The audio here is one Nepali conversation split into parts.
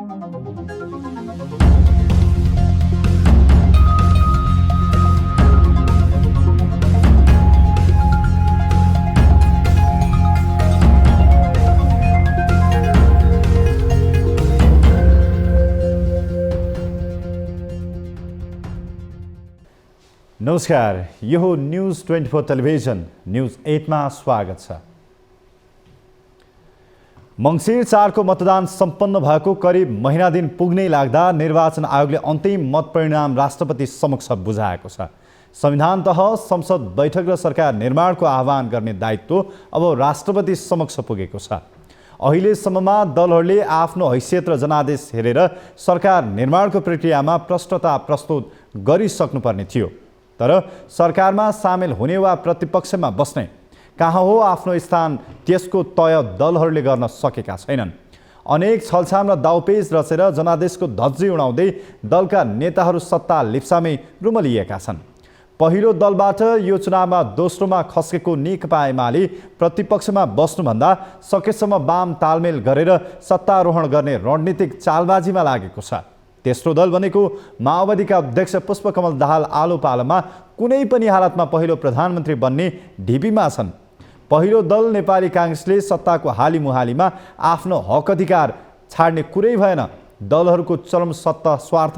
नमस्कार, यो हो न्यूज 24 टेलिभिजन न्यूज 8 मा स्वागत छ। मङ्सिर 4 को मतदान सम्पन्न भएको करिब महिना दिन पुग्नै लाग्दा निर्वाचन आयोगले अन्तिम मत परिणाम राष्ट्रपति समक्ष बुझाएको छ। संविधान तह, संसद बैठक र सरकार निर्माणको आह्वान गर्ने दायित्व अब राष्ट्रपति समक्ष पुगेको छ। अहिलेसम्ममा दलहरूले आफ्नो हैसियत र जनादेश हेरेर सरकार निर्माणको प्रक्रियामा प्रष्टता प्रस्तुत गरिसक्नुपर्ने थियो, तर सरकारमा सामेल हुने वा प्रतिपक्षमा बस्ने कहाँ हो आफ्नो स्थान त्यसको तय दलहरूले गर्न सकेका छैनन्। अनेक छलछाम र दाउपेच रचेर जनादेशको धज्जी उडाउँदै दलका नेताहरू सत्ता लिप्सामै रुमलिएका छन्। पहिलो दलबाट यो चुनावमा दोस्रोमा खस्केको नेकपा एमाले प्रतिपक्षमा बस्नुभन्दा सकेसम्म वाम तालमेल गरेर सत्तारोहण गर्ने रणनीतिक चालबाजीमा लागेको छ। तेस्रो दल भनेको माओवादीका अध्यक्ष पुष्पकमल दाहाल आलो पालोमा कुनै पनि हालतमा पहिलो प्रधानमन्त्री बन्ने ढिबीमा छन्। पहिलो दल नेपाली काङ्ग्रेसले सत्ताको हालीमुहालीमा आफ्नो हक अधिकार छाड्ने कुरै भएन। दलहरूको चरम सत्ता स्वार्थ,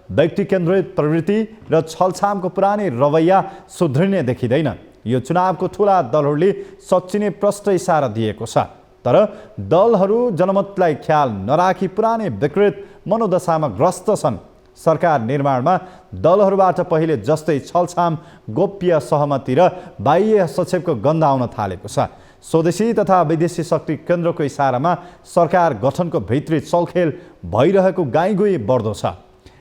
व्यक्ति केन्द्रित प्रवृत्ति र छलछामको पुरानै रवैया सुध्रिने देखिँदैन। यो चुनावको ठुला दलहरूले सच्चिने प्रष्ट इसारा दिएको छ, तर दलहरू जनमतलाई ख्याल नराखी पुरानै विकृत मनोदशामा ग्रस्त छन्। सरकार निर्माणमा दलहरूबाट पहिले जस्तै छलछाम, गोप्य सहमति र बाह्य हस्तक्षेपको गन्ध आउन थालेको छ। स्वदेशी तथा विदेशी शक्ति केन्द्रको इसारामा सरकार गठनको भित्री चलखेल भइरहेको गाईगुई बढ्दो छ।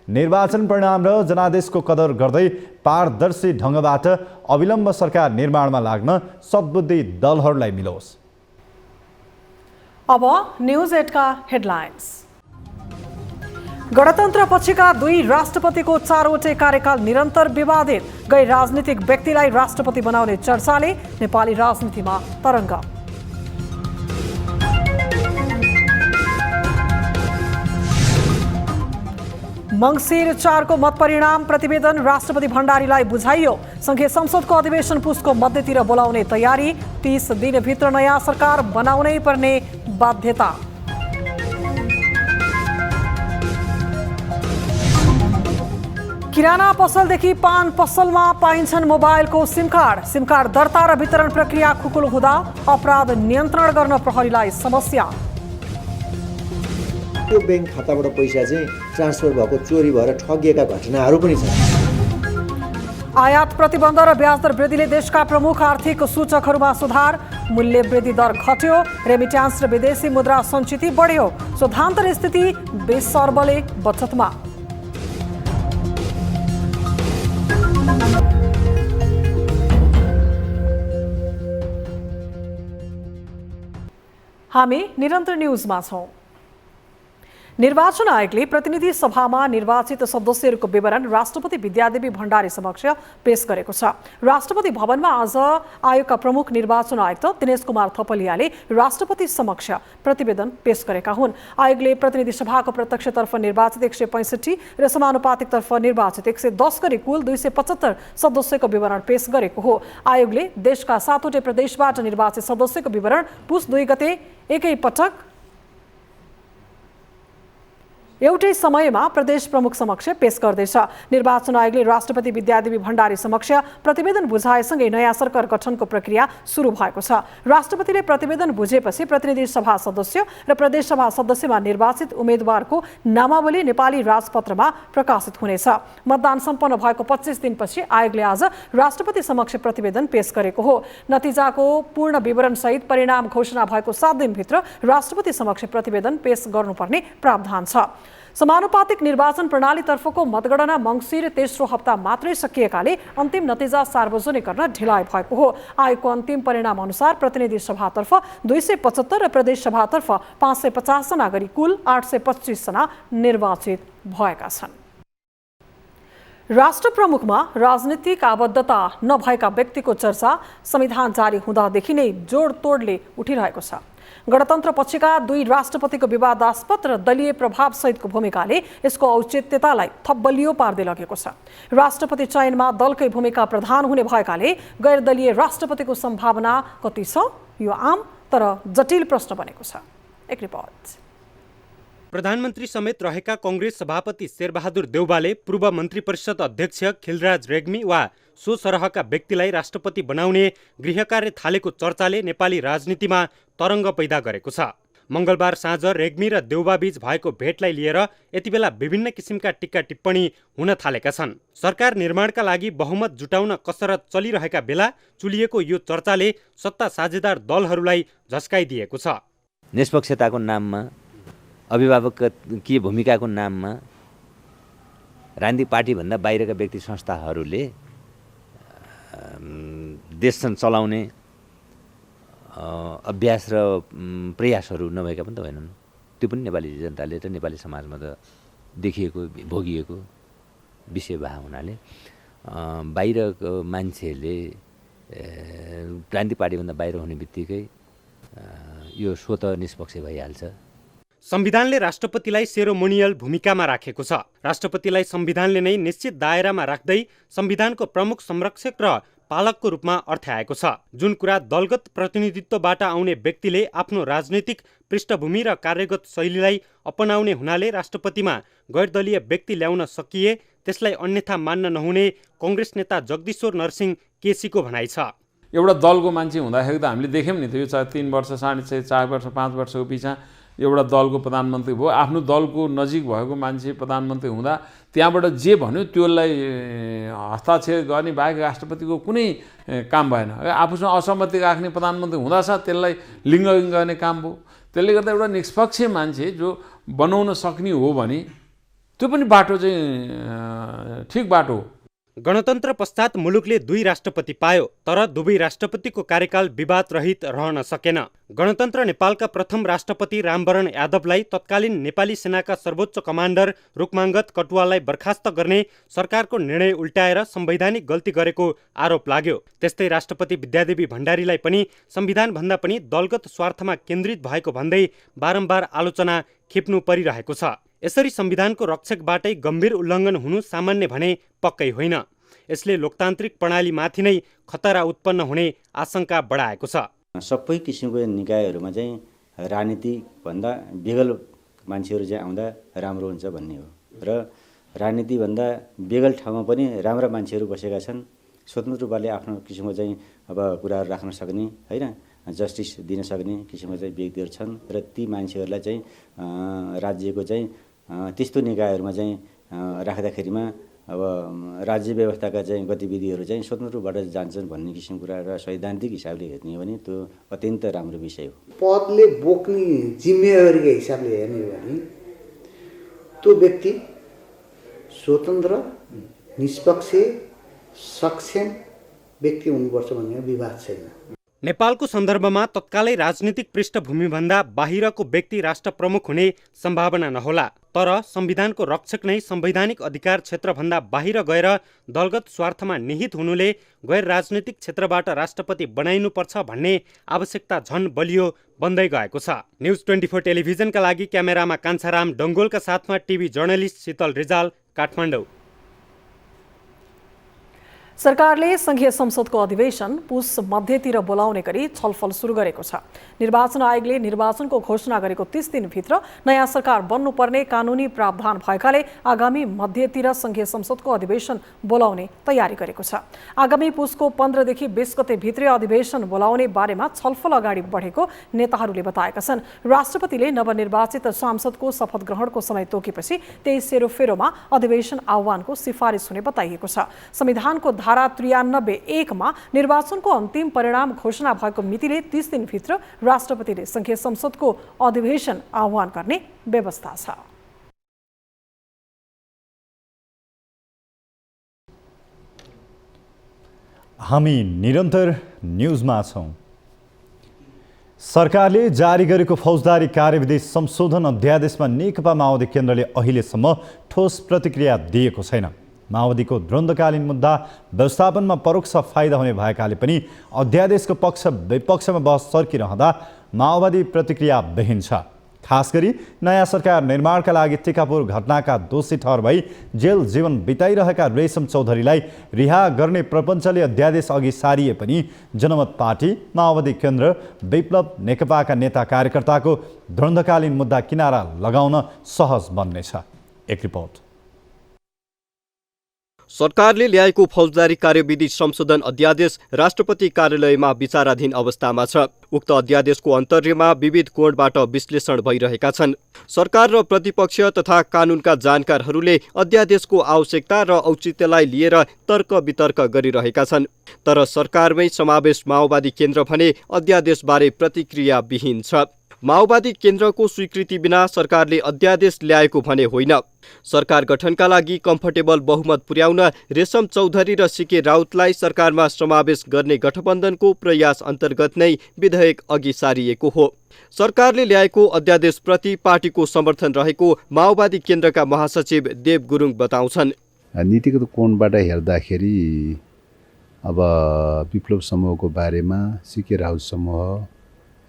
निर्वाचन परिणाम र जनादेशको कदर गर्दै पारदर्शी ढङ्गबाट अविलम्ब सरकार निर्माणमा लाग्न सद्बुद्धि दलहरूलाई मिलोस्। अब न्यूज 8 का हेडलाइन्स। गणतन्त्र पछिका दुई राष्ट्रपतिको 4वटै कार्यकाल निरन्तर विवादित। गैर राजनीतिक व्यक्तिलाई राष्ट्रपति बनाउने चर्चाले नेपाली राजनीतिमा तरङ्ग। मङ्सिर 4 को मत परिणाम प्रतिवेदन राष्ट्रपति भण्डारीलाई बुझाइयो। संघीय संसदको अधिवेशन पुसको मध्यतिर बोलाउने तयारी। 30 दिनभित्र नयाँ सरकार बनाउनै पर्ने बाध्यता। किराना पसलदेखि पान पसलमा पाइन्छन् मोबाइलको सिम कार्ड दर्ता र वितरण प्रक्रिया खुकुलो हुँदा अपराध नियन्त्रण गर्न प्रहरीलाई समस्या। यो बैंक खाताबाट पैसा चाहिँ ट्रान्सफर भएको चोरी भएर ठगिएका घटनाहरू पनि छन्। आयात प्रतिबन्ध र ब्याजदर वृद्धिले देशका प्रमुख आर्थिक सूचकहरूमा सुधार। मूल्य वृद्धि दर घट्यो। रेमिट्यान्स र विदेशी मुद्रा सञ्चिति बढ्यो। शोधान्तर स्थिति 20 अर्बले बचतमा। हामी निरन्तर न्यूजमा छौं। निर्वाचन आयोगले प्रतिनिधि सभामा निर्वाचित सदस्यहरूको विवरण राष्ट्रपति विद्यादेवी भण्डारी समक्ष पेश गरेको छ। राष्ट्रपति भवनमा आज आयोगका प्रमुख निर्वाचन आयुक्त दिनेश कुमार थपलियाले राष्ट्रपति समक्ष प्रतिवेदन पेश गरेका हुन्। आयोगले प्रतिनिधि सभाको प्रत्यक्षतर्फ निर्वाचित 165 र समानुपातिकतर्फ निर्वाचित 110 गरी कुल 275 सदस्यको विवरण पेश गरेको हो। आयोगले देशका 7वटै प्रदेशबाट निर्वाचित सदस्यको विवरण पुस 2 गते एकैपटक एउटै समयमा प्रदेश प्रमुख समक्ष पेश गर्दैछ। निर्वाचन आयोगले राष्ट्रपति विद्यादेवी भण्डारी समक्ष प्रतिवेदन बुझाएसँगै नयाँ सरकार गठनको प्रक्रिया सुरु भएको छ। राष्ट्रपतिले प्रतिवेदन बुझेपछि प्रतिनिधि सभा सदस्य र प्रदेश सभा सदस्यमा निर्वाचित उम्मेदवारको नामावली नेपाली राजपत्रमा प्रकाशित हुनेछ। मतदान सम्पन्न भएको 25 दिनपछि आयोगले आज राष्ट्रपति समक्ष प्रतिवेदन पेश गरेको हो। नतिजाको पूर्ण विवरणसहित परिणाम घोषणा भएको 7 दिनभित्र राष्ट्रपति समक्ष प्रतिवेदन पेश गर्नुपर्ने प्रावधान छ। समानुपातिक निर्वाचन प्रणालीतर्फको मतगणना मङ्सिर तेस्रो हप्ता मात्रै सकिएकाले अन्तिम नतिजा सार्वजनिक गर्न ढिलाइ भएको हो। आयोगको अन्तिम परिणाम अनुसार प्रतिनिधि सभातर्फ 275 र प्रदेश सभातर्फ 550 जना गरी कुल 825 जना निर्वाचित भएका छन्। राष्ट्र प्रमुखमा राजनीतिक आबद्धता नभएका व्यक्तिको चर्चा संविधान जारी हुँदादेखि नै जोडतोडले उठिरहेको छ। गणतन्त्र पक्षका दुई राष्ट्रपतिको विवादास्पद र दलीय प्रभावसहितको भूमिकाले यसको औचित्यतालाई थप बलियो पार्दै लगेको छ। राष्ट्रपति चयनमा दलकै भूमिका प्रधान हुने भएकाले गैरदलीय राष्ट्रपतिको सम्भावना कति छ यो आम तर जटिल प्रश्न बनेको छ। एक रिपोर्ट। प्रधानमन्त्री समेत रहेका कांग्रेस सभापति शेरबहादुर देउवाले पूर्व मन्त्री परिषद अध्यक्ष खिलराज रेग्मी वा सो सरहका व्यक्तिलाई राष्ट्रपति बनाउने गृहकार्य थालेको चर्चाले नेपाली राजनीतिमा तरङ्ग पैदा गरेको छ। मंगलबार साँझ रेग्मी र देउवाबीच भएको भेटलाई लिएर यतिबेला विभिन्न किसिमका टिक्का टिप्पणी हुन थालेका छन्। सरकार निर्माणका लागि बहुमत जुटाउन कसरत चलिरहेका बेला चुलिएको यो चर्चाले सत्ता साझेदार दलहरूलाई झस्काइदिएको छ। निष्पक्षताको नाममा अभिभावकीय भूमिकाको नाममा राजनीतिक पार्टीभन्दा बाहिरका व्यक्ति संस्थाहरूले देश चलाउने अभ्यास र प्रयासहरू नभएका पनि त होइनन्। त्यो पनि नेपाली जनताले र नेपाली समाजमा त देखिएको भोगिएको विषय भए हुनाले बाहिरको मान्छेहरूले राजनीतिक पार्टीभन्दा बाहिर हुने बित्तिकै यो स्वत निष्पक्ष भइहाल्छ। संविधानले राष्ट्रपतिलाई सेरोमोनियल भूमिकामा राखेको छ। राष्ट्रपतिलाई संविधानले नै निश्चित दायरामा राख्दै संविधानको प्रमुख संरक्षक र पालकको रूपमा अर्थ्याएको छ। जुन कुरा दलगत प्रतिनिधित्वबाट आउने व्यक्तिले आफ्नो राजनैतिक पृष्ठभूमि र कार्यगत शैलीलाई अपनाउने हुनाले राष्ट्रपतिमा गैरदलीय व्यक्ति ल्याउन सकिए त्यसलाई अन्यथा मान्न नहुने कांग्रेस नेता जगदीश्वर नरसिंह केसीको भनाइ छ। एउटा दलको मान्छे हुँदाखेरि त हामीले देख्यौँ नि त, यो 3 वर्ष 4.5 वर्ष 5 वर्षको पिछा एउटा दलको प्रधानमन्त्री भयो, आफ्नो दलको नजिक भएको मान्छे प्रधानमन्त्री हुँदा त्यहाँबाट जे भन्यो त्यसलाई हस्ताक्षर गर्ने बाहेक राष्ट्रपतिको कुनै काम भएन। आफूसँग असहमति राख्ने प्रधानमन्त्री हुँदा छ त्यसलाई लिङ्ग गर्ने काम भयो। त्यसले गर्दा एउटा निष्पक्ष मान्छे जो बनाउन सक्ने हो भने त्यो पनि बाटो चाहिँ ठिक बाटो हो। गणतन्त्र पश्चात मुलुकले 2 राष्ट्रपति पायो, तर दुवै राष्ट्रपतिको कार्यकाल विवाद रहित रहन सकेन। गणतन्त्र नेपालका प्रथम राष्ट्रपति रामवरण यादवलाई तत्कालीन नेपाली सेनाका सर्वोच्च कमान्डर रुक्माङ्गद कटुवाललाई बर्खास्त गर्ने सरकारको निर्णय उल्टाएर संवैधानिक गल्ती गरेको आरोप लाग्यो। त्यस्तै राष्ट्रपति विद्यादेवी भण्डारीलाई पनि संविधानभन्दा पनि दलगत स्वार्थमा केन्द्रित भएको भन्दै बारम्बार आलोचना खिप्नु परिरहेको छ। यसरी संविधानको रक्षकबाटै गम्भीर उल्लङ्घन हुनु सामान्य भने पक्कै होइन। यसले लोकतान्त्रिक प्रणालीमाथि नै खतरा उत्पन्न हुने आशंका बढाएको छ। सबै किसिमको निकायहरूमा चाहिँ राजनीतिभन्दा बेगल मान्छेहरू चाहिँ आउँदा राम्रो हुन्छ भन्ने हो र राजनीतिभन्दा बेगल ठाउँमा पनि राम्रा मान्छेहरू बसेका छन्। स्वतन्त्र रूपले आफ्नो किसिमको चाहिँ अब कुराहरू राख्न सक्ने होइन, जस्टिस दिन सक्ने किसिमको चाहिँ व्यक्तिहरू छन् र ती मान्छेहरूलाई चाहिँ राज्यको चाहिँ त्यस्तो निकायहरूमा चाहिँ राख्दाखेरिमा अब राज्य व्यवस्थाका चाहिँ गतिविधिहरू चाहिँ स्वतन्त्र रूपबाट जान्छन् भन्ने किसिमको कुरा र सैद्धान्तिक हिसाबले हेर्ने हो भने त्यो अत्यन्त राम्रो विषय हो। पदले बोक्ने जिम्मेवारीको हिसाबले हेर्ने हो भने त्यो व्यक्ति स्वतन्त्र निष्पक्ष सक्षम व्यक्ति हुनुपर्छ भन्ने विवाद छैन। नेपालको सन्दर्भमा तत्कालै राजनीतिक पृष्ठभूमिभन्दा बाहिरको व्यक्ति राष्ट्र प्रमुख हुने सम्भावना नहोला, तर संविधानको रक्षक नै संवैधानिक अधिकार क्षेत्रभन्दा बाहिर गएर दलगत स्वार्थमा निहित हुनुले गैर राजनीतिक क्षेत्रबाट राष्ट्रपति बनाइनुपर्छ भन्ने आवश्यकता झन बलियो बन्दै गएको छ। न्युज 24 टेलिभिजनका लागि क्यामेरामा कान्छाराम डङ्गोलका साथमा टिभी जर्नलिस्ट शीतल रिजाल, काठमाडौँ। सरकारले संघीय संसदको अधिवेशन पुस मध्यतिर बोलाउने गरी छलफल सुरु गरेको छ। निर्वाचन आयोगले निर्वाचनको घोषणा गरेको 30 दिनभित्र नयाँ सरकार बन्नुपर्ने कानुनी प्रावधान भएकाले आगामी मध्यतिर संघीय संसदको अधिवेशन बोलाउने तयारी गरेको छ। आगामी पुसको 15 देखि 20 गते भित्रै अधिवेशन बोलाउने बारेमा छलफल अगाडि बढेको नेताहरूले बताएका छन्। राष्ट्रपतिले नवनिर्वाचित सांसदको शपथ ग्रहणको समय तोकेपछि त्यही सेरोफेरोमा अधिवेशन आह्वानको सिफारिस हुने बताइएको छ। संविधानको धारा 93(1) मा निर्वाचनको अन्तिम परिणाम घोषणा भएको मितिले 30 दिनभित्र राष्ट्रपतिले संघीय संसदको अधिवेशन आह्वान गर्ने व्यवस्था छ। हामी निरन्तर न्युजमा छौं। सरकारले जारी गरेको फौजदारी कार्यविधि संशोधन अध्यादेशमा नेकपा माओवादी केन्द्रले अहिलेसम्म ठोस प्रतिक्रिया दिएको छैन। माओवादीको द्वन्द्वकालीन मुद्दा व्यवस्थापनमा परोक्ष फाइदा हुने भएकाले पनि अध्यादेशको पक्ष विपक्षमा बहस सर्किरहँदा माओवादी प्रतिक्रियाविहीन छ। खास गरी नयाँ सरकार निर्माणका लागि टिकापुर घटनाका दोषी ठहर भई जेल जीवन बिताइरहेका रेशम चौधरीलाई रिहा गर्ने प्रपञ्चले अध्यादेश अघि सारिए पनि जनमत पार्टी, माओवादी केन्द्र, विप्लव नेकपाका नेता कार्यकर्ताको द्वन्द्वकालीन मुद्दा किनारा लगाउन सहज बन्नेछ। एक रिपोर्ट। सरकारले ल्याएको फौजदारी कार्यविधि संशोधन अध्यादेश राष्ट्रपति कार्यालयमा विचाराधीन अवस्थामा छ। उक्त अध्यादेशको अन्तर्यमा विविध कोणबाट विश्लेषण भइरहेका छन्। सरकार र प्रतिपक्ष तथा कानूनका जानकारहरूले अध्यादेशको आवश्यकता र औचित्यलाई लिएर तर्क वितर्क गरिरहेका छन्। तर सरकारमै समावेश माओवादी केन्द्र भने अध्यादेशबारे प्रतिक्रियाविहीन छ। माओवादी केन्द्रको स्वीकृति बिना सरकारले अध्यादेश ल्याएको भने होइन। सरकार गठनका लागि कम्फर्टेबल बहुमत पुर्याउन रेशम चौधरी र सीके राउतलाई सरकारमा समावेश गर्ने गठबन्धनको प्रयास अन्तर्गत नै विधेयक अघि सारिएको हो। सरकारले ल्याएको अध्यादेशप्रति पार्टीको समर्थन रहेको माओवादी केन्द्रका महासचिव देव गुरुङ बताउँछन्। नीतिगत कोणबाट हेर्दाखेरि अब विप्लव समूहको बारेमा सीके राउत समूह,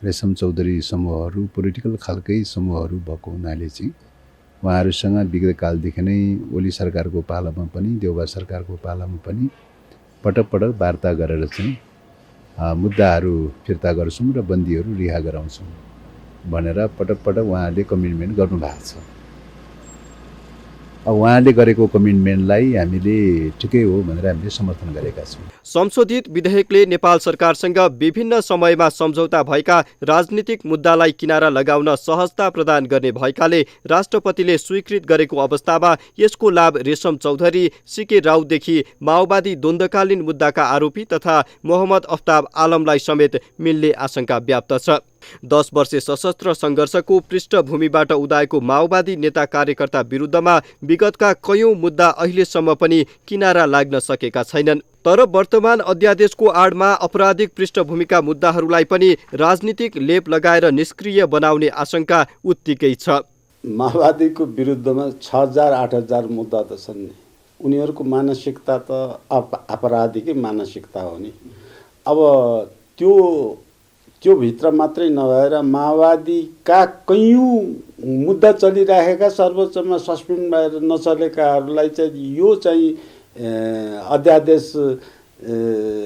रेशम चौधरी समूहहरू पोलिटिकल खालकै समूहहरू भएको हुनाले चाहिँ उहाँहरूसँग विगतकालदेखि नै ओली सरकारको पालामा पनि देउबा सरकारको पालामा पनि पटक पटक वार्ता गरेर चाहिँ मुद्दाहरू फिर्ता गर्छौँ र बन्दीहरू रिहा गराउँछौँ भनेर पटक पटक उहाँहरूले कमिटमेन्ट गर्नुभएको छ। अब उहाँले गरेको कमिटमेन्टलाई हामीले ठिकै हो भनेर हामीले समर्थन गरेका छौँ। संशोधित विधेयकले नेपाल सरकारसँग विभिन्न समयमा सम्झौता भएका राजनीतिक मुद्दालाई किनारा लगाउन सहजता प्रदान गर्ने भएकाले राष्ट्रपतिले स्वीकृत गरेको अवस्थामा यसको लाभ रेशम चौधरी, सीके राउतदेखि माओवादी द्वन्द्वकालीन मुद्दाका आरोपी तथा मोहम्मद अफ्ताब आलमलाई समेत मिल्ने आशंका व्याप्त छ। 10 वर्षे सशस्त्र सङ्घर्षको पृष्ठभूमिबाट उदाएको माओवादी नेता कार्यकर्ता विरुद्धमा विगतका कयौं मुद्दा अहिलेसम्म पनि किनारा लाग्न सकेका छैनन्। तर वर्तमान अध्यादेशको आडमा आपराधिक पृष्ठभूमिका मुद्दाहरूलाई पनि राजनीतिक लेप लगाएर निष्क्रिय बनाउने आशंका उत्तिकै छ। माओवादीको विरुद्धमा 6000-8000 मुद्दा त छन् नि। उनीहरूको मानसिकता त आपराधिकै मानसिकता हो नि। अब त्यो भित्र मात्रै नभएर माओवादीका कयौं मुद्दा चलिरहेका सर्वोच्चमा सस्पेन्ड भएर नचलेकाहरूलाई चाहिँ यो चाहिँ अध्यादेश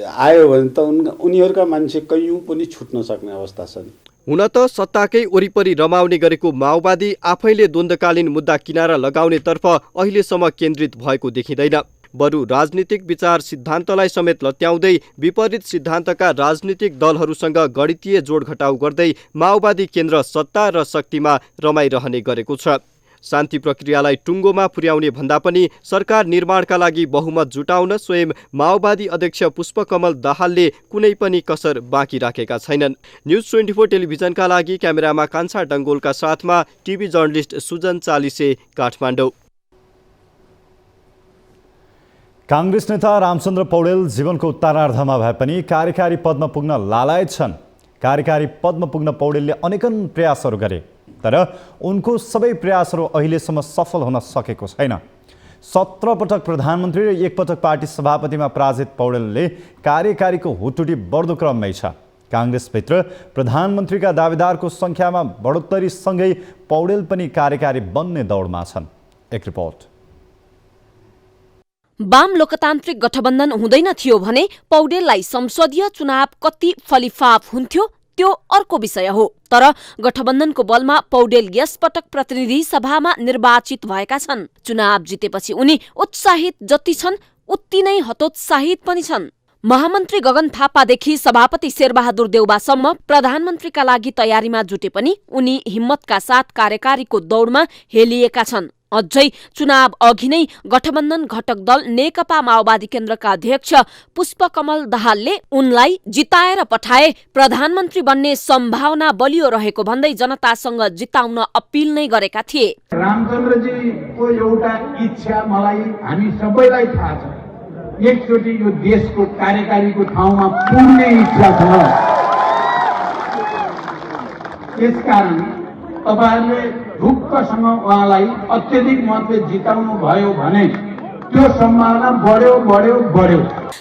आयो भने त उनीहरूका मान्छे कयौं पनि छुट्न सक्ने अवस्था छ नि। हुन त सत्ताकै वरिपरि रमाउने गरेको माओवादी आफैले द्वन्द्वकालीन मुद्दा किनारा लगाउनेतर्फ अहिलेसम्म केन्द्रित भएको देखिँदैन। बरु राजनीतिक विचार सिद्धान्तलाई समेत लत्याउँदै विपरीत सिद्धान्तका राजनीतिक दलहरूसँग गणितीय जोडघटाउ गर्दै माओवादी केन्द्र सत्ता र शक्तिमा रमाइरहने गरेको छ। शान्ति प्रक्रियालाई टुङ्गोमा पुर्याउने भन्दा पनि सरकार निर्माणका लागि बहुमत जुटाउन स्वयं माओवादी अध्यक्ष पुष्पकमल दाहालले कुनै पनि कसर बाँकी राखेका छैनन्। न्युज 24 टेलिभिजनका लागि क्यामेरामा कान्छा डङ्गोलका साथमा टिभी जर्नलिस्ट सुजन चालिसे, काठमाडौँ। काङ्ग्रेस नेता रामचन्द्र पौडेल जीवनको उत्तरार्धमा भए पनि कार्यकारी पदमा पुग्न लालायत छन्। कार्यकारी पदमा पुग्न पौडेलले अनेकन प्रयासहरू गरे, तर उनको सबै प्रयासहरू अहिलेसम्म सफल हुन सकेको छैन। 17 पटक प्रधानमन्त्री र 1 पटक पार्टी सभापतिमा पराजित पौडेलले कार्यकारीको हुटुटी बढ्दो क्रममै छ। काङ्ग्रेसभित्र प्रधानमन्त्रीका दावेदारको सङ्ख्यामा बढोत्तरीसँगै पौडेल पनि कार्यकारी बन्ने दौडमा छन्। एक रिपोर्ट। वाम लोकतान्त्रिक गठबन्धन हुँदैन थियो भने पौडेललाई संसदीय चुनाव कति फलिफाप हुन्थ्यो त्यो अर्को विषय हो। तर गठबन्धनको बलमा पौडेल यसपटक प्रतिनिधि सभामा निर्वाचित भएका छन्। चुनाव जितेपछि उनी उत्साहित जति छन् उति नै हतोत्साहित पनि छन्। महामन्त्री गगन थापादेखि सभापति शेरबहादुर देउबासम्म प्रधानमन्त्रीका लागि तयारीमा जुटे पनि उनी हिम्मतका साथ कार्यकारीको दौडमा हेलिएका छन्। अझै चुनाव अघि नै गठबन्धन घटक दल नेकपा माओवादी केन्द्रका अध्यक्ष पुष्पकमल दाहालले उनलाई जिताएर पठाए प्रधानमन्त्री बन्ने सम्भावना बलियो रहेको भन्दै जनतासँग जिताउन अपिल नै गरेका थिए। रामचन्द्रजीको एउटा इच्छा मलाई हामी सबैलाई थाहा छ। एकचोटि यो देशको कार्यकारीको ठाउँमा पुग्ने इच्छा छ। त्यसकारण तपाईँहरूले ढुक्कसँग उहाँलाई अत्यधिक मतले जिताउनु भयो भने त्यो सम्भावना बढ्यो।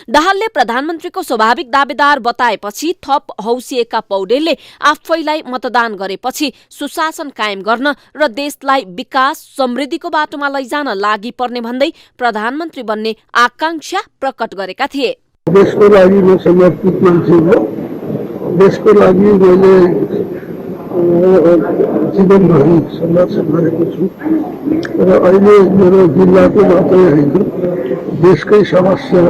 दाहालले प्रधानमन्त्रीको स्वाभाविक दावेदार बताएपछि थप हौसिएका पौडेलले आफैलाई मतदान गरेपछि सुशासन कायम गर्न र देशलाई विकास समृद्धिको बाटोमा लैजान लागि पर्ने भन्दै प्रधानमन्त्री बन्ने आकांक्षा प्रकट गरेका थिए। देशको लागि म समर्पित मान्छे हो। देशको लागि मैले जीवनभरि सङ्घर्ष गरेको छु र अहिले मेरो जिल्लाको मात्रै होइन देशकै समस्या।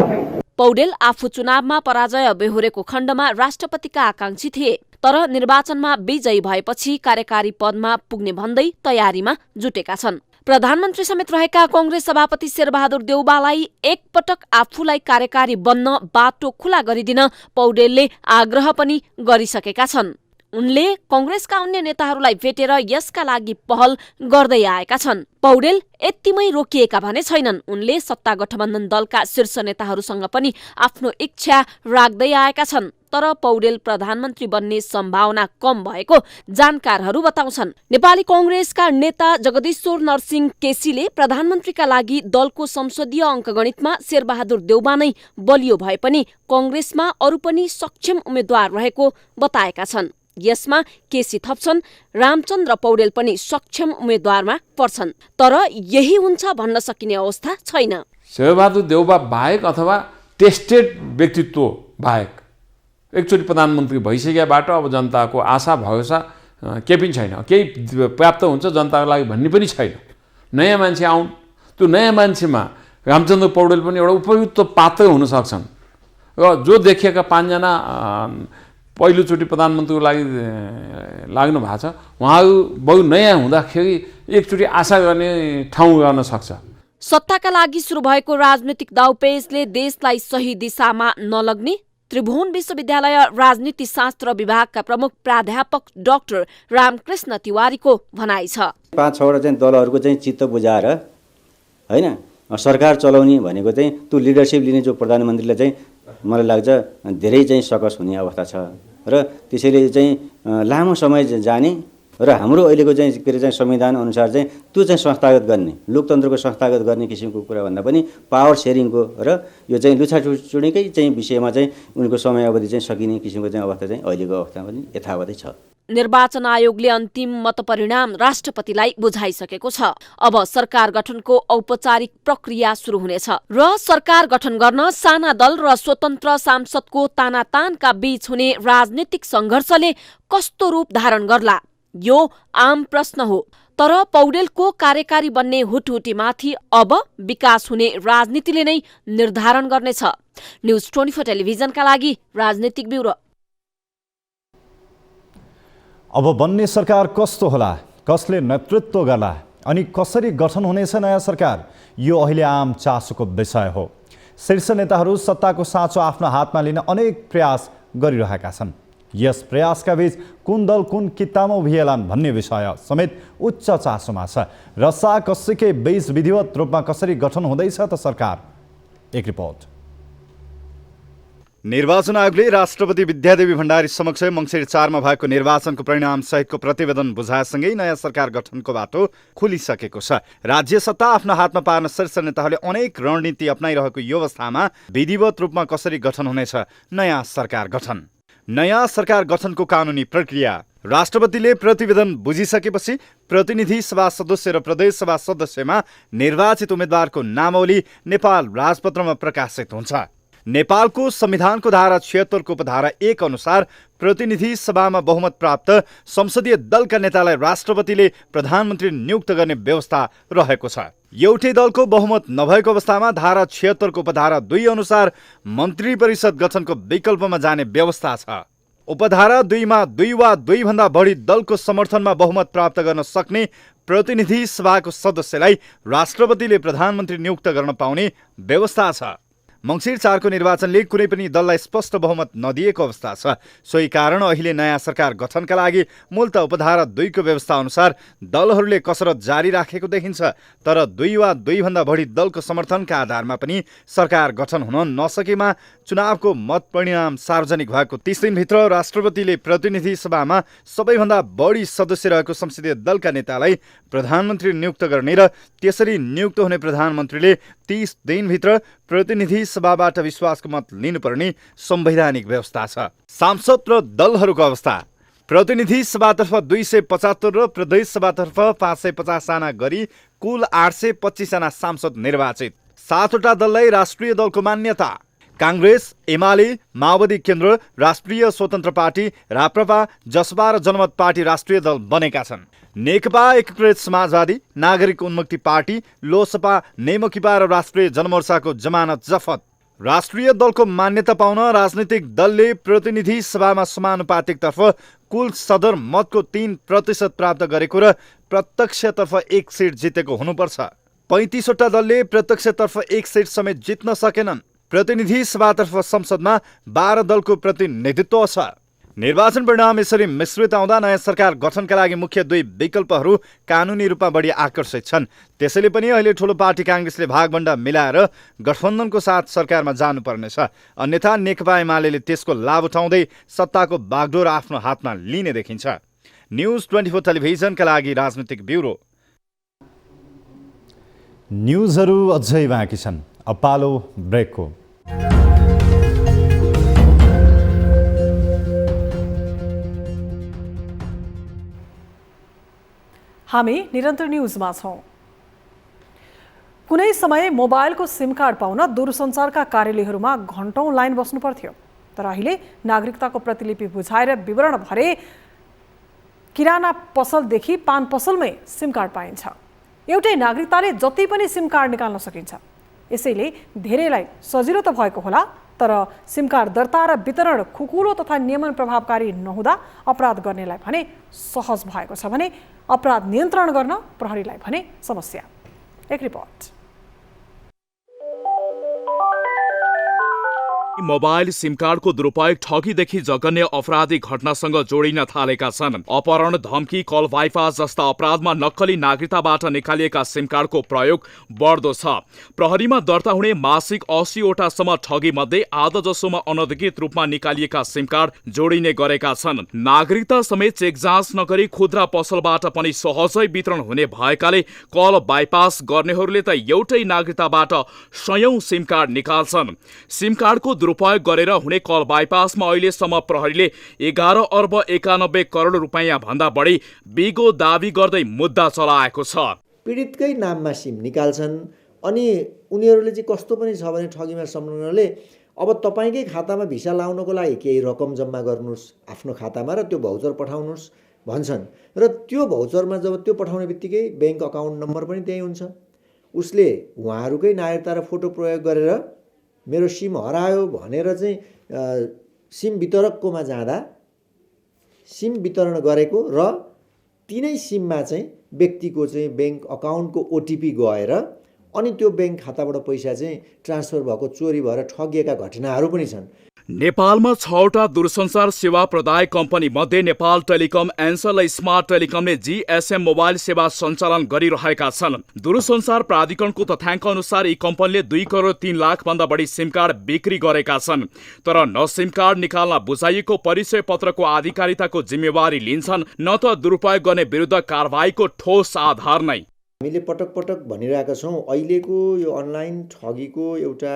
पौडेल आफू चुनावमा पराजय बेहोरेको खण्डमा राष्ट्रपतिका आकांक्षी थिए, तर निर्वाचनमा विजयी भएपछि कार्यकारी पदमा पुग्ने भन्दै तयारीमा जुटेका छन्। प्रधानमन्त्री समेत रहेका कांग्रेस सभापति शेरबहादुर देउवालाई एकपटक आफूलाई कार्यकारी बन्न बाटो खुला गरिदिन पौडेलले आग्रह पनि गरिसकेका छन्। उनले कांग्रेसका अन्य नेताहरूलाई भेटेर यसका लागि पहल गर्दै आएका छन्। पौडेल यतिमै रोकिएका भने छैनन्। उनले सत्ता गठबन्धन दलका शीर्ष नेताहरूसँग पनि आफ्नो इच्छा राख्दै आएका छन्। तर पौडेल प्रधानमन्त्री बन्ने सम्भावना कम भएको जानकारहरू बताउँछन्। नेपाली कांग्रेसका नेता जगदीश्वर नरसिंह केसीले प्रधानमन्त्रीका लागि दलको संसदीय अङ्कगणितमा शेरबहादुर देउवा नै बलियो भए पनि कांग्रेसमा अरू पनि सक्षम उम्मेद्वार रहेको बताएका छन्। यसमा केसी थप्छन्, रामचन्द्र पौडेल पनि सक्षम उम्मेद्वारमा पर्छन्, तर यही हुन्छ भन्न सकिने अवस्था छैन। शेरबहादुर देउवा बाहेक अथवा टेस्टेड व्यक्तित्व बाहेक एकचोटि प्रधानमन्त्री भइसकेबाट अब जनताको आशा भरोसा केही पनि छैन। केही प्राप्त हुन्छ जनताको लागि भन्ने पनि छैन। नयाँ मान्छे आउन्, त्यो नयाँ मान्छेमा रामचन्द्र पौडेल पनि एउटा उपयुक्त पात्र हुन सक्छन् र जो देखिएका 5 जना पहिलोचोटि प्रधानमन्त्रीको लागि लाग्नु भएको छ उहाँहरू बहु नयाँ हुँदाखेरि एकचोटि आशा गर्ने ठाउँ गर्न सक्छ। सत्ताका लागि सुरु भएको राजनीतिक दाउपेचले देशलाई सही दिशामा नलग्ने त्रिभुवन विश्वविद्यालय राजनीति शास्त्र विभागका प्रमुख प्राध्यापक डाक्टर रामकृष्ण तिवारीको भनाइ छ। 5-6 वटा दलहरूको चित्त बुझाएर हैन सरकार चलाउने भनेको त्यो लिडरसिप लिने जो प्रधानमन्त्रीले मलाई लाग्छ धेरै सकस हुने अवस्था छ र त्यसैले लामो समय जाने र हाम्रो अहिलेको के अरे संविधान अनुसार त्यो संस्थागत गर्ने लोकतन्त्रको संस्थागत गर्ने किसिमको कुरा भन्दा पनि पावर सेयरिङको र यो लुछाचुडीकै विषयमा उनको समय अवधि सकिने किसिमको अवस्था अहिलेको अवस्था पनि यथावतै छ। निर्वाचन आयोगले अन्तिम मतपरिणाम राष्ट्रपतिलाई बुझाइसकेको छ। अब सरकार गठनको औपचारिक प्रक्रिया सुरु हुनेछ र सरकार गठन गर्न साना दल र स्वतन्त्र सांसदको तानातानका बीच हुने राजनीतिक सङ्घर्षले कस्तो रूप धारण गर्ला यो आम प्रश्न हो। तर पौडेलको कार्यकारी बन्ने हुटहुटीमाथि अब विकास हुने राजनीतिले नै निर्धारण गर्नेछ। न्युज 24 टेलिभिजनका लागि राजनीतिक ब्युरो। अब बन्ने सरकार कस्तो होला, कसले नेतृत्व गर्ला अनि कसरी गठन हुनेछ नयाँ सरकार, यो अहिले आम चासोको विषय हो। शीर्ष नेताहरू सत्ताको साँचो आफ्नो हातमा लिन अनेक प्रयास गरिरहेका छन्। यस प्रयासका बीच कुन दल कुन कित्तामा उभिएलान् भन्ने विषय समेत उच्च चासोमा छ। रसा कसीकै बीच विधिवत रूपमा कसरी गठन हुँदैछ त सरकार। एक रिपोर्ट। निर्वाचन आयोगले राष्ट्रपति विद्यादेवी भण्डारी समक्ष मङ्सिर 4 मा भएको निर्वाचनको परिणाम सहितको प्रतिवेदन बुझाएसँगै नयाँ सरकार गठनको बाटो खुलिसकेको छ। राज्य सत्ता आफ्नो हातमा पार्न शीर्ष नेताहरूले अनेक रणनीति अपनाइरहेको यो अवस्थामा विधिवत रूपमा कसरी गठन हुनेछ नयाँ सरकार गठन। नयाँ सरकार गठनको कानुनी प्रक्रिया। राष्ट्रपतिले प्रतिवेदन बुझिसकेपछि प्रतिनिधि सभा सदस्य र प्रदेश सभा सदस्यमा निर्वाचित उम्मेद्वारको नामावली नेपाल राजपत्रमा प्रकाशित हुन्छ। नेपालको संविधानको धारा 76 को उपधारा 1 अनुसार प्रतिनिधि सभामा बहुमत प्राप्त संसदीय दलका नेतालाई राष्ट्रपतिले प्रधानमन्त्री नियुक्त गर्ने व्यवस्था रहेको छ। एउटै दलको बहुमत नभएको अवस्थामा धारा 76 को उपधारा 2 अनुसार मन्त्री परिषद गठनको विकल्पमा जाने व्यवस्था छ। उपधारा 2 मा 2 वा 2 भन्दा बढी दलको समर्थनमा बहुमत प्राप्त गर्न सक्ने प्रतिनिधि सभाको सदस्यलाई राष्ट्रपतिले प्रधानमन्त्री नियुक्त गर्न पाउने व्यवस्था छ। मङ्सिर 4 को निर्वाचनले कुनै पनि दललाई स्पष्ट बहुमत नदिएको अवस्था छ। सोही कारण अहिले नयाँ सरकार गठनका लागि मूलत उपधारा 2 को व्यवस्था अनुसार दलहरूले कसरत जारी राखेको देखिन्छ। तर 2 वा 2 भन्दा बढी दलको समर्थनका आधारमा पनि सरकार गठन हुन नसकेमा चुनावको मत परिणाम सार्वजनिक भएको 30 दिनभित्र राष्ट्रपतिले प्रतिनिधि सभामा सबैभन्दा बढी सदस्य रहेको संसदीय दलका नेतालाई प्रधानमन्त्री नियुक्त गर्ने र त्यसरी नियुक्त हुने प्रधानमन्त्रीले 30 दिनभित्र प्रतिनिधि सभाबाट विश्वासको मत लिनुपर्ने संवैधानिक व्यवस्था छ। सांसद र दलहरूको अवस्था। प्रतिनिधि सभातर्फ 275 र प्रदेश सभातर्फ 550 जना गरी कुल 825 जना सांसद निर्वाचित। 7वटा दललाई राष्ट्रिय दलको मान्यता। काङ्ग्रेस, एमाले, माओवादी केन्द्र, राष्ट्रिय स्वतन्त्र पार्टी, राप्रपा, जसपा र जनमत पार्टी राष्ट्रिय दल बनेका छन्। नेकपा एकीकृत समाजवादी, नागरिक उन्मुक्ति पार्टी, लोसपा, नेमोकिपा र राष्ट्रिय जनमोर्चाको जमानत जफत। राष्ट्रिय दलको मान्यता पाउन राजनीतिक दलले प्रतिनिधि सभामा समानुपातिकतर्फ कुल सदर मतको 3% प्राप्त गरेको र प्रत्यक्षतर्फ 1 सिट जितेको हुनुपर्छ। 35वटा दलले प्रत्यक्षतर्फ 1 सिट समेत जित्न सकेनन्। प्रतिनिधि सभातर्फ संसदमा 12 दलको प्रतिनिधित्व छ। निर्वाचन परिणाम यसरी मिश्रित आउँदा नयाँ सरकार गठनका लागि मुख्य 2 विकल्पहरू कानुनी रूपमा बढी आकर्षित छन्। त्यसैले पनि अहिले ठुलो पार्टी काङ्ग्रेसले भागभण्डा मिलाएर गठबन्धनको साथ सरकारमा जानुपर्नेछ। अन्यथा नेकपा एमाले त्यसको लाभ उठाउँदै सत्ताको बागडोर आफ्नो हातमा लिने देखिन्छ। न्युज 24 टेलिभिजनका लागि राजनीतिक ब्युरो। न्युजहरू अझै बाँकी छन्। अब पालो ब्रेकको। हामी निरन्तर न्युजमा छौँ। कुनै समय मोबाइलको सिम कार्ड पाउन दूरसञ्चारका कार्यालयहरूमा घण्टौँ लाइन बस्नु पर्थ्यो। तर अहिले नागरिकताको प्रतिलिपि बुझाएर विवरण भरे किराना पसलदेखि पान पसलमै सिम कार्ड पाइन्छ। एउटै नागरिकताले जति पनि सिम कार्ड निकाल्न सकिन्छ। यसैले धेरैलाई सजिलो त भएको होला, तर सिम कार्ड दर्ता र वितरण खुकुलो तथा नियमन प्रभावकारी नहुँदा अपराध गर्नेलाई भने सहज भएको छ भने अपराध नियन्त्रण गर्न प्रहरीलाई भने समस्या। एक रिपोर्ट। मोबाइल सिम कार्डको दुरुपयोग ठगीदेखि जघन्य अपराधिक घटनासँग जोडिन थालेका छन्। अपहरण, धम्की, कल बाइपास जस्ता अपराधमा नक्कली नागरिकताबाट निकालिएका सिम कार्डको प्रयोग बढ्दो छ। प्रहरीमा दर्ता हुने मासिक 80 सम्म ठगी मध्ये आधा जसोमा अनधिकृत रूपमा निकालिएका सिम कार्ड जोडिने गरेका छन्। नागरिकता समेत चेक जाँच नगरी खुद्रा पसलबाट पनि सहजै वितरण हुने भएकाले कल बाइपास गर्नेहरूले त एउटै नागरिकताबाट सयौं सिम कार्ड निकाल्छन्। सिम कार्डको दुरुपयोग गरेर हुने कल बाइपासमा अहिलेसम्म प्रहरीले 11 अर्ब 91 करोड रुपैयाँ भन्दा बढी बिगो दावी गर्दै मुद्दा चलाएको छ। पीडितकै नाममा सिम निकाल्छन् अनि उनीहरूले चाहिँ कस्तो पनि छ भने ठगीमा संलग्नले अब तपाईँकै खातामा भिसा लाउनको लागि केही रकम जम्मा गर्नुहोस् आफ्नो खातामा र त्यो भाउचर पठाउनुहोस् भन्छन्। र त्यो भाउचरमा जब त्यो पठाउने बित्तिकै ब्याङ्क अकाउन्ट नम्बर पनि त्यही हुन्छ। उसले उहाँहरूकै नागरिकता र फोटो प्रयोग गरेर मेरो सिम हरायो भनेर चाहिँ सिम वितरककोमा जाँदा सिम वितरण गरेको र तिनै सिममा चाहिँ व्यक्तिको चाहिँ ब्याङ्क अकाउन्टको ओटिपी गएर अनि त्यो ब्याङ्क खाताबाट पैसा चाहिँ ट्रान्सफर भएको चोरी भएर ठगिएका घटनाहरू पनि छन्। नेपालमा 6वटा दूरसञ्चार सेवा प्रदायक कम्पनी मध्ये नेपाल टेलिकम, एन्सल र स्मार्ट टेलिकमले जीएसएम मोबाइल सेवा सञ्चालन गरिरहेका छन्। दूरसञ्चार प्राधिकरणको तथ्याङ्क अनुसार यी कम्पनीले 2 करोड 3 लाख भन्दा बढी सिम कार्ड बिक्री गरेका छन्। तर न सिम कार्ड निकाल्न बुझाइएको परिचय पत्रको आधिकारिताको जिम्मेवारी लिन्छन्, न त दुरुपयोग गर्ने विरुद्ध कारबाहीको ठोस आधार नै। हामीले पटक पटक भनिरहेका छौँ, अहिलेको यो अनलाइन ठगीको एउटा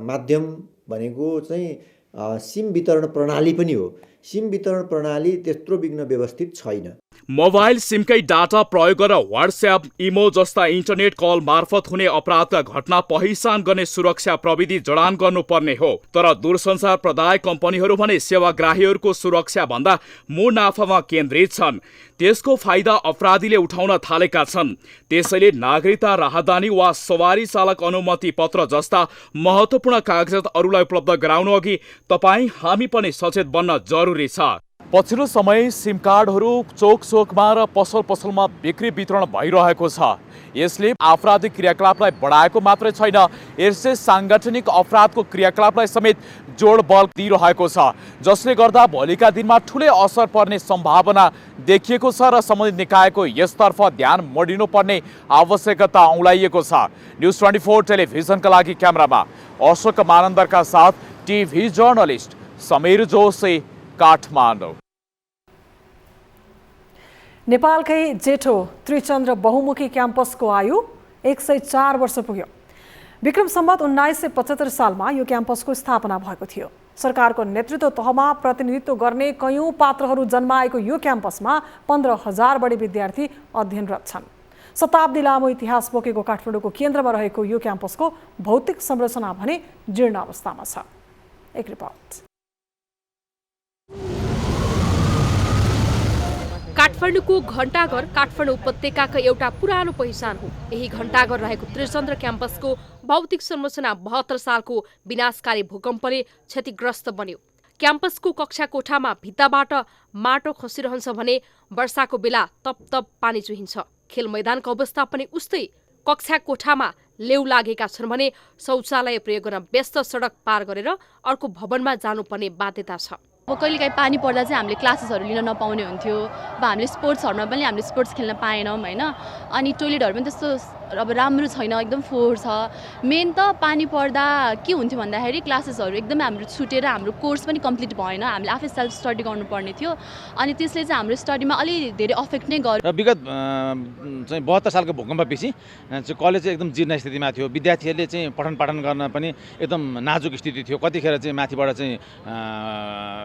माध्यम भनेको चाहिँ सिम वितरण प्रणाली पनि हो। सिम वितरण प्रणाली त्यत्रो बिघ्न व्यवस्थित छैन। मोबाइल सिमकै डाटा प्रयोग गरेर व्हाट्सएप, इमो जस्ता इन्टरनेट कल मार्फत हुने अपराधका घटना पहिचान गर्ने सुरक्षा प्रविधि जडान गर्नुपर्ने हो। तर दूरसञ्चार प्रदायक कम्पनीहरू भने सेवाग्राहीहरूको सुरक्षा भन्दा मुनाफामा केन्द्रित छन्। त्यसको फाइदा अपराधीले उठाउन थालेका छन्। त्यसैले नागरिकता, राहदानी वा सवारी चालक अनुमति पत्र जस्ता महत्त्वपूर्ण कागजात अरूलाई उपलब्ध गराउनु अघि तपाईँ हामी पनि सचेत बन्न जरुरी छ। पछिल्लो समय सिम कार्डहरू चोक चोकमा र पसल पसलमा बिक्री वितरण भइरहेको छ। यसले आपराधिक क्रियाकलापलाई बढाएको मात्रै छैन, यसले सांगठनिक अपराधको क्रियाकलापलाई समेत जोड बल दिइरहेको छ, जसले गर्दा भोलिका दिनमा ठुलै असर पर्ने सम्भावना देखिएको छ र सम्बन्धित निकायको यसतर्फ ध्यान मोडिनुपर्ने आवश्यकता औँलाइएको छ। न्युज 24 टेलिभिजनका लागि क्यामेरामा अशोक मानन्दरका साथ टिभी जर्नलिस्ट समीर जोशी, काठमाडौँ। नेपालकै जेठो त्रिचन्द्र बहुमुखी क्याम्पसको आयु 104 वर्ष पुग्यो। विक्रम सम्वत 1975 सालमा यो क्याम्पसको स्थापना भएको थियो। सरकारको नेतृत्व तहमा प्रतिनिधित्व गर्ने कयौं पात्रहरू जन्माएको यो क्याम्पसमा 15,000 बढी विद्यार्थी अध्ययनरत छन्। शताब्दी लामो इतिहास बोकेको काठमाडौँको केन्द्रमा रहेको यो क्याम्पसको भौतिक संरचना भने जीर्ण अवस्थामा छ। एक रिपोर्ट। काठमाडौँको घण्टाघर काठमाडौँ उपत्यकाको एउटा पुरानो पहिचान हो। यही घण्टाघर रहेको त्रिचन्द्र क्याम्पसको भौतिक संरचना 72 सालको विनाशकारी भूकम्पले क्षतिग्रस्त बन्यो। क्याम्पसको कक्षा कोठामा भित्ताबाट माटो खसिरहन्छ भने वर्षाको बेला तप पानी चुहिन्छ। खेल मैदानको अवस्था पनि उस्तै। कक्षा कोठामा लेउ लागेका छन् भने शौचालय प्रयोग गर्न व्यस्त सडक पार गरेर अर्को भवनमा जानुपर्ने बाध्यता छ। अब कहिलेकाहीँ पानी पर्दा चाहिँ हामीले क्लासेसहरू लिन नपाउने हुन्थ्यो। अब हामीले स्पोर्ट्सहरूमा पनि हामीले स्पोर्ट्स खेल्न पाएनौँ होइन। अनि टोइलेटहरू पनि त्यस्तो अब राम्रो छैन, एकदम फोहोर छ। मेन त पानी पर्दा के हुन्थ्यो भन्दाखेरि क्लासेसहरू एकदमै हाम्रो छुटेर हाम्रो कोर्स पनि कम्प्लिट भएन। हामीले आफै सेल्फ स्टडी गर्नुपर्ने थियो अनि त्यसले चाहिँ हाम्रो स्टडीमा अलि धेरै अफेक्ट नै गर्यो। र विगत चाहिँ 72 सालको भूकम्पपछि कलेज चाहिँ एकदम जीर्ण स्थितिमा थियो। विद्यार्थीहरूले चाहिँ पठन पाठन गर्न पनि एकदम नाजुक स्थिति थियो। कतिखेर चाहिँ माथिबाट चाहिँ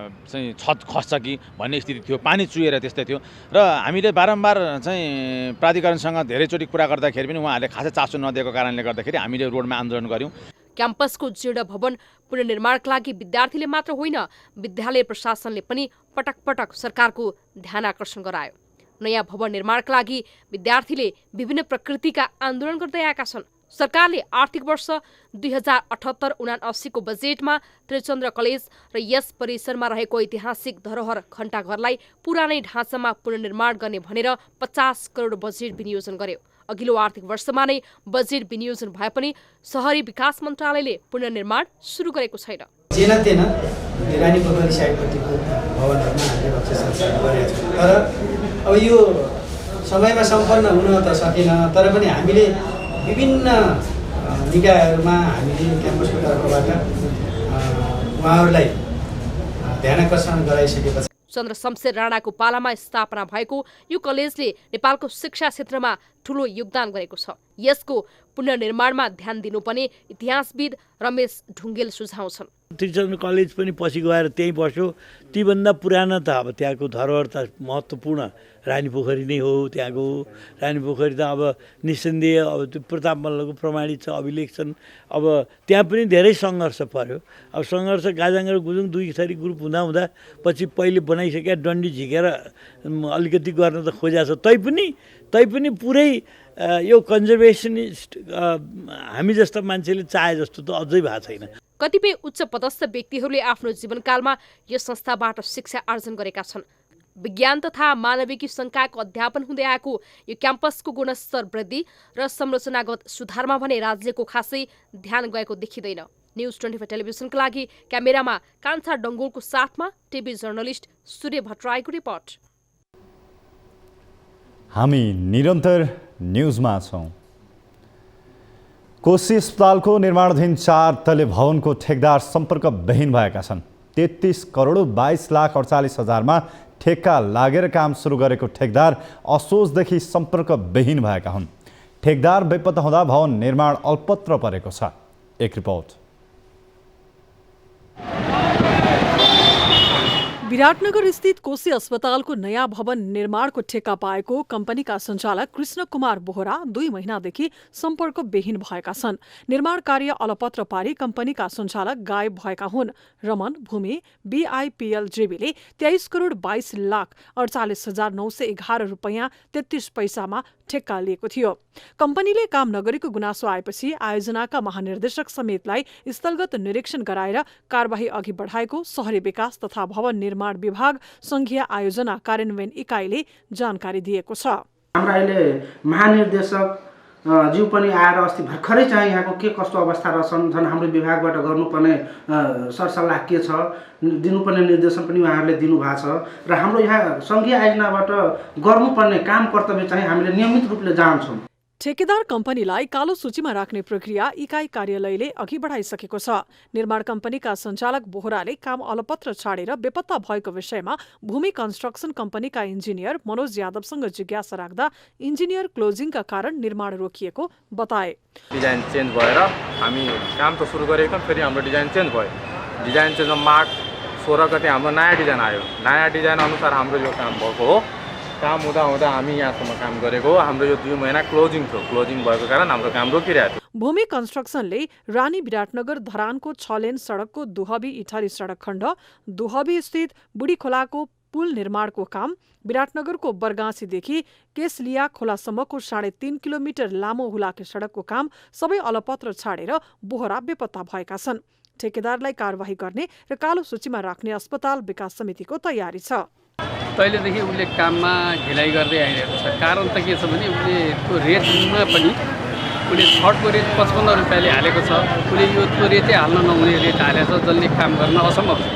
छत खस्छ कि भन्ने स्थिति थियो। पानी चुहेर त्यस्तै थियो र हामीले बारम्बार चाहिँ प्राधिकरणसँग धेरैचोटि कुरा गर्दाखेरि पनि उहाँहरूले खासै चासो नदिएको कारणले गर्दाखेरि हामीले रोडमा आन्दोलन गर्यौँ। क्याम्पसको जीर्ण भवन पुनर्निर्माणका लागि विद्यार्थीले मात्र होइन, विद्यालय प्रशासनले पनि पटक पटक सरकारको ध्यान आकर्षण गरायो। नयाँ भवन निर्माणका लागि विद्यार्थीले विभिन्न प्रकृतिका आन्दोलन गर्दै आएका छन्। सरकारले आर्थिक वर्ष 2078-79 को बजेटमा त्रिचन्द्र कलेज र यस परिसरमा रहेको ऐतिहासिक धरोहर घण्टाघरलाई पुरानै ढाँचामा पुनर्निर्माण गर्ने भनेर 50 करोड बजेट विनियोजन गर्यो। अघिल्लो आर्थिक वर्षमा नै बजेट विनियोजन भए पनि शहरी विकास मन्त्रालयले पुनर्निर्माण सुरु गरेको छैन। जेनतेन रानी पोखरी साइडपट्टिको भवनहरुमा हामीले कक्षा सञ्चालन गरेका छौँ। तर अब यो समयमा सम्पन्न हुन त सकेन। तर पनि हामीले विभिन्न निकायहरूमा हामीले क्याम्पसको तर्फबाट उहाँहरूलाई ध्यानाकर्षण गराइसकेपछि चन्द्र शमशेर राणाको पालामा स्थापना भएको यो कलेजले नेपालको शिक्षा क्षेत्रमा ठूलो योगदान गरेको छ। यसको पुनर्निर्माणमा ध्यान दिनुपर्ने इतिहासविद रमेश ढुङ्गेल सुझाउँछन्। त्रिचन्द्र कलेज पनि पछि गएर त्यहीँ बस्यो। तीभन्दा पुरानो त अब त्यहाँको धरोहर त महत्त्वपूर्ण रानी पोखरी नै हो। त्यहाँको रानी पोखरी त अब निस्सन्देह अब त्यो प्रताप मल्लको प्रमाणित छ, अभिलेख छन्। अब त्यहाँ पनि धेरै सङ्घर्ष पर्यो। अब सङ्घर्ष गाजाङ र गुजुङ दुई थरी ग्रुप हुँदा पछि पहिले बनाइसकेका डन्डी झिकेर अलिकति गर्न त खोजेको छ। तैपनि पुरै यो कन्जर्भेसनिस्ट हामी जस्ता मान्छेले चाहे जस्तो त अझै भएको छैन। कतिपय उच्च पदस्थ व्यक्तिहरूले आफ्नो जीवनकालमा यस संस्थाबाट शिक्षा आर्जन गरेका छन्। विज्ञान तथा मानविकी संकायको अध्यापन हुँदै आएको यो क्याम्पसको गुणस्तर वृद्धि र संरचनागत सुधारमा भने राज्यको खासै ध्यान गएको देखिँदैन। न्युज 24 टेलिभिजनका लागि क्यामेरामा कान्छा डङ्गोलको साथमा टिभी जर्नलिस्ट सूर्य भट्टराईको रिपोर्ट। हामी निरन्तर न्युजमा छौँ। कोशी अस्पतालको निर्माणाधीन 4 तले भवनको ठेकदार सम्पर्कविहीन भएका छन्। 33 करोड 22 लाख 48 हजारमा ठेक्का लागेर काम सुरु गरेको ठेकदार असोजदेखि सम्पर्कविहीन भएका हुन्। ठेकदार बेपत्ता हुँदा भवन निर्माण अल्पत्र परेको छ। एक रिपोर्ट। विराटनगर स्थित कोशी अस्पतालको नयाँ भवन निर्माणको ठेक्का पाएको कम्पनीका सञ्चालक कृष्ण कुमार बोहरा 2 महिनादेखि सम्पर्कविहीन भएका छन्। निर्माण कार्य अलपत्र पारी कम्पनीका सञ्चालक गायब भएका हुन्। रमन भूमि BIPL JBले 23 करोड 22 लाख 48,911 रुपैयाँ 33 पैसामा ठेक्का लिएको थियो। कम्पनीले काम नगरेको गुनासो आएपछि आयोजनाका महानिर्देशक समेतलाई स्थलगत निरीक्षण गराएर कारबाही अघि बढाएको शहरी विकास तथा भवन निर्माण विभाग संघीय आयोजना कार्यान्वयन इकाइले जानकारी दिएको छ। हाम्रो अहिले महानिर्देशक ज्यू पनि आएर अस्ति भर्खरै चाहिँ यहाँको के कस्तो अवस्था रहेछन्, झन् हाम्रो विभागबाट गर्नुपर्ने सरसल्लाह के छ, दिनुपर्ने निर्देशन पनि उहाँहरूले दिनुभएको छ र हाम्रो यहाँ संघीय आयोजनाबाट गर्नुपर्ने काम कर्तव्य चाहिँ हामीले नियमित रूपले जान्छौँ। ठेकेदार कम्पनीलाई कालो सूचीमा राख्ने प्रक्रिया इकाइ कार्यालयले अघि बढाइसकेको छ। निर्माण कम्पनीका सञ्चालक बोहराले काम अलपत्र छाडेर बेपत्ता भएको विषयमा भूमि कन्स्ट्रक्सन कम्पनीका इन्जिनियर मनोज यादवसँग जिज्ञासा राख्दा इन्जिनियर क्लोजिङका कारण निर्माण रोकिएको बताए। डिजाइन चेन्ज भएर हामी काम त सुरु गरेको फेरि हाम्रो डिजाइन चेन्ज भयो। डिजाइन चेन्जमा मार्च 16 गते हाम्रो नयाँ डिजाइन आयो। नयाँ डिजाइन अनुसार हाम्रो यो काम भएको हो। काम हुँदा हुँदा हामी यहाँसम्म काम गरेको हो। हाम्रो यो 2 महिना क्लोजिङ थियो। क्लोजिङ भएको कारण हाम्रो काम रोकिरहेको थियो। भूमि कन्स्ट्रक्सनले रानी विराटनगर धरानको 6 लेन सडकको दुहबी इटारी सडक खण्ड, दुहबी स्थित बुढी खोलाको पुल निर्माणको काम, विराटनगरको बरगाँसीदेखि केसलिया खोलासम्मको 3.5 किलोमिटर लामो हुलाके सडकको काम सबै अलपत्र छाडेर बोहरा बेपत्ता भएका छन्। ठेकेदारलाई कारवाही गर्ने र कालो सूचीमा राख्ने अस्पताल विकास समितिको तयारी छ। पहिलेदेखि उसले काममा ढिलाइ गर्दै आइरहेको छ। कारण त के छ भने उसले त्यो रेटमा पनि उसले छटको रेट 55 रुपियाँले हालेको छ। उसले यो त्यो रेटै हाल्न नहुने रेट हालेको छ, जसले काम गर्न असम्भव छ।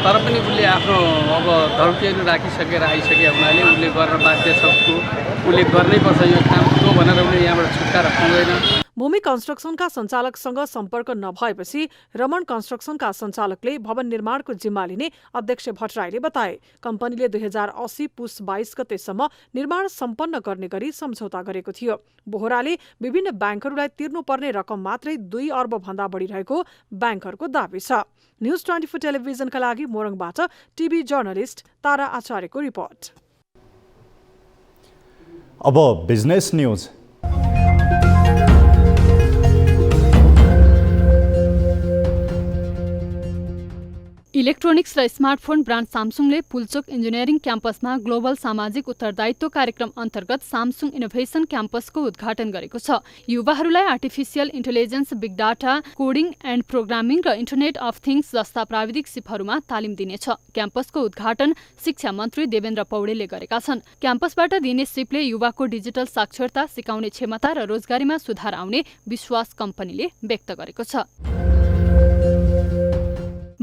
तर पनि उसले आफ्नो अब धर्केहरू राखिसकेर आइसके हुनाले उसले गर्न बाध्य छ। उसले गर्नै पर्छ यो काम, त्यो भनेर उसले यहाँबाट छुटकारा पाउँदैन। भूमि कन्स्ट्रक्सनका सञ्चालकसँग सम्पर्क नभएपछि रमण कन्स्ट्रक्सनका सञ्चालकले भवन निर्माणको जिम्मा लिने अध्यक्ष भट्टराईले बताए। कम्पनीले 2080 पुस 22 गतेसम्म निर्माण सम्पन्न गर्ने गरी सम्झौता गरेको थियो। बोहराले विभिन्न ब्याङ्कहरूलाई तिर्नुपर्ने रकम मात्रै 2 अर्ब भन्दा बढी रहेको ब्याङ्कहरूको दाबी छ। न्युज 24 टेलिभिजनका लागि मोरङबाट टिभी जर्नलिस्ट तारा आचार्यको रिपोर्ट। अब बिजनेस न्युज। इलेक्ट्रोनिक्स र स्मार्टफोन ब्रान्ड सामसुङले पुल्चोक इन्जिनियरिङ क्याम्पसमा ग्लोबल सामाजिक उत्तरदायित्व कार्यक्रम अन्तर्गत सामसुङ इनोभेसन क्याम्पसको उद्घाटन गरेको छ। युवाहरूलाई artificial intelligence, big data, coding and programming र इन्टरनेट अफ थिङ्स जस्ता प्राविधिक सिपहरूमा तालिम दिनेछ। क्याम्पसको उद्घाटन शिक्षा मन्त्री देवेन्द्र पौडेलले गरेका छन्। क्याम्पसबाट दिने सिपले युवाको डिजिटल साक्षरता, सिकाउने क्षमता र रोजगारीमा सुधार आउने विश्वास कम्पनीले व्यक्त गरेको छ।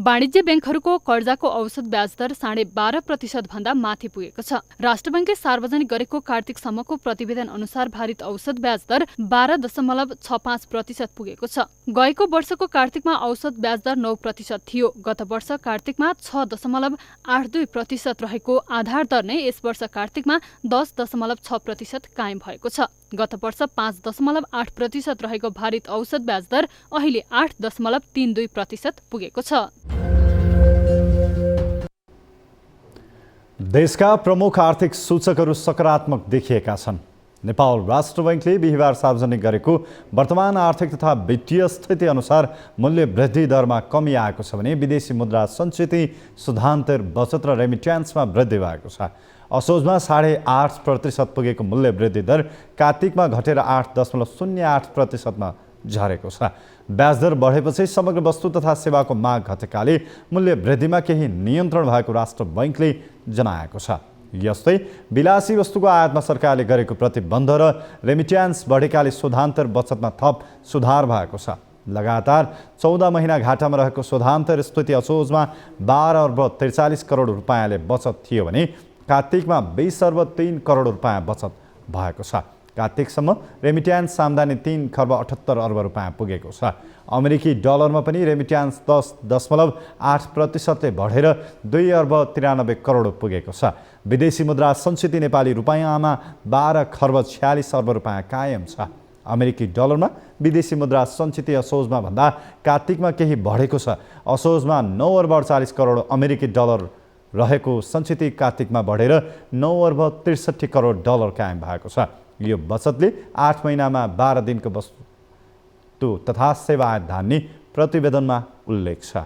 वाणिज्य ब्याङ्कहरूको कर्जाको औसत ब्याज दर 12.5% भन्दा माथि पुगेको छ। राष्ट्र ब्याङ्कले सार्वजनिक गरेको कार्तिकसम्मको प्रतिवेदन अनुसार भारित औसत ब्याज दर 12.65% पुगेको छ। गएको वर्षको कार्तिकमा औसत ब्याज दर 9% थियो। गत वर्ष कार्तिकमा 6.82% रहेको आधार दर नै यस वर्ष कार्तिकमा 10.6% कायम भएको छ। गत वर्ष 5.8% रहेको भारित औसत ब्याज दर अहिले 8.32% पुगेको छ। देशका प्रमुख आर्थिक सूचकहरू सकारात्मक देखिएका छन्। नेपाल राष्ट्र बैंकले बिहिबार सार्वजनिक गरेको वर्तमान आर्थिक तथा वित्तीय स्थिति अनुसार मूल्य वृद्धि दरमा कमी आएको छ भने विदेशी मुद्रा सञ्चिति, शुद्धान्तर बचत र रेमिट्यान्समा वृद्धि भएको छ। असोजमा 8.5% पुगेको मूल्य वृद्धि दर कार्तिकमा घटेर 8.08% मा झरेको छ। ब्याज दर बढेपछि समग्र वस्तु तथा सेवाको माग घटेकाले मूल्य वृद्धिमा केही नियन्त्रण भएको राष्ट्र बैंकले जनाएको छ। यस्तै विलासी वस्तुको आयातमा सरकारले गरेको प्रतिबन्ध र रेमिट्यान्स बढेकाले शुद्धान्तर बचतमा थप सुधार भएको छ। लगातार 14 महिना घाटामा रहेको शुद्धान्तर स्थिति असोजमा 12 अर्ब 43 करोड रुपैयाँले बचत थियो भने कार्तिकमा 20 अर्ब 3 करोड रुपैयाँ बचत भएको छ। कार्तिकसम्म रेमिट्यान्स आम्दानी 3 खर्ब 78 अर्ब रुपैयाँ पुगेको छ। अमेरिकी डलरमा पनि रेमिट्यान्स 10.8% ले बढेर 2 अर्ब 93 करोड पुगेको छ। विदेशी मुद्रा सञ्चिति नेपाली रुपैयाँमा 12 खर्ब 46 अर्ब रुपैयाँ कायम छ। अमेरिकी डलरमा विदेशी मुद्रा सञ्चिति असोजमा भन्दा कार्तिकमा केही बढेको छ। असोजमा 9 अर्ब 48 करोड अमेरिकी डलर रहेको सञ्चिति कार्तिकमा बढेर 9 अर्ब 63 करोड डलर कायम भएको छ। यो बचतले 8 महिनामा 12 दिनको वस्तु तथा सेवा आयात धान्ने प्रतिवेदनमा उल्लेख छ।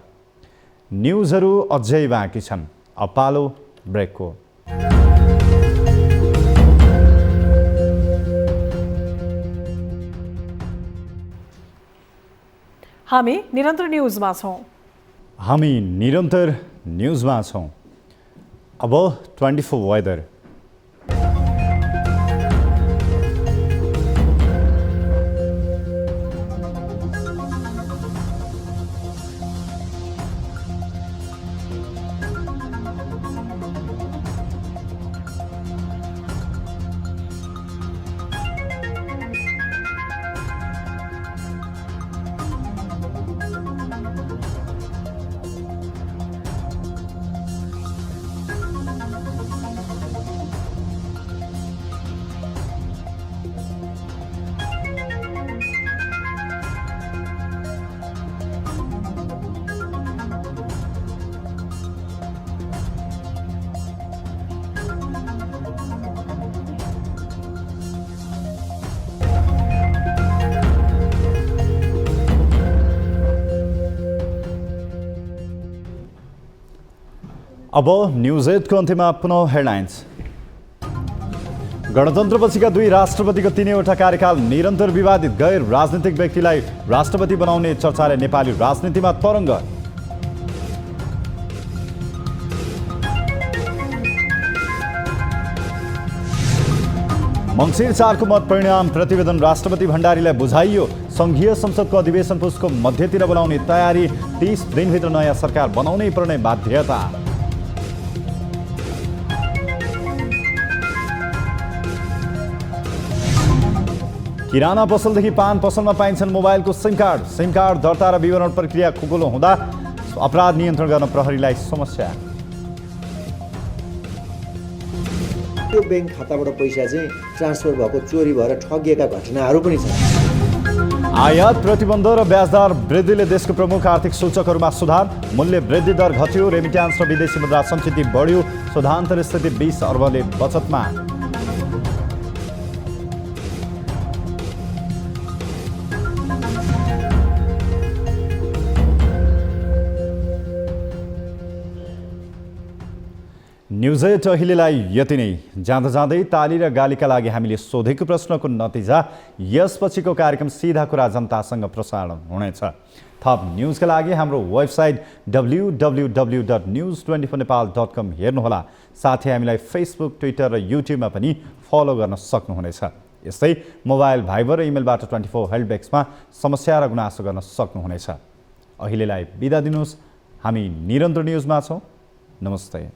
न्युजहरू अझै बाँकी छन्। अब पालो ब्रेकको। हामी निरन्तर न्युजमा छौँ। अब 24 वेदर। अब न्युज 8 को अन्त्यमा पुनः हेडलाइन्स। गणतन्त्रपछिका 2 राष्ट्रपतिको 3वटा कार्यकाल निरन्तर विवादित, गैर राजनीतिक व्यक्तिलाई राष्ट्रपति बनाउने चर्चाले नेपाली राजनीतिमा तरङ्ग। मङ्सिर 4 को मत परिणाम प्रतिवेदन राष्ट्रपति भण्डारीलाई बुझाइयो। संघीय संसदको अधिवेशन पुसको मध्यतिर बोलाउने तयारी, 30 दिनभित्र नयाँ सरकार बनाउनै पर्ने बाध्यता। किराना पसलदेखि पान पसलमा पाइन्छन् मोबाइलको सिम कार्ड दर्ता र विवरण प्रक्रिया खुकुलो हुँदा अपराध नियन्त्रण गर्न प्रहरीलाई समस्या। त्यो ब्याङ्क खाताबाट पैसा चाहिँ ट्रान्सफर भएको चोरी भएर ठगिएका घटनाहरू पनि छन्। आयात प्रतिबन्ध र ब्याजदर वृद्धिले देशको प्रमुख आर्थिक सूचकहरूमा सुधार, मूल्य वृद्धि दर घट्यो, रेमिट्यान्स र विदेशी मुद्रा सञ्चित बढ्यो, शोधान्तर स्थिति 20 अर्बले बचतमा। न्युज 8 अहिलेलाई यति नै। जाँदा जाँदै ताली र गालीका लागि हामीले सोधेको प्रश्नको नतिजा यसपछिको कार्यक्रम सीधा कुरा जनतासँग प्रसारण हुनेछ। थप न्युजका लागि हाम्रो वेबसाइट www.news24nepal.com हेर्नुहोला। साथै हामीलाई फेसबुक, ट्विटर र युट्युबमा पनि फलो गर्न सक्नुहुनेछ। यस्तै मोबाइल, भाइबर र इमेलबाट 24 हेल्पडेस्कमा समस्या र गुनासो गर्न सक्नुहुनेछ। अहिलेलाई बिदा दिनुहोस्। हामी निरन्तर न्युजमा छौँ। नमस्ते।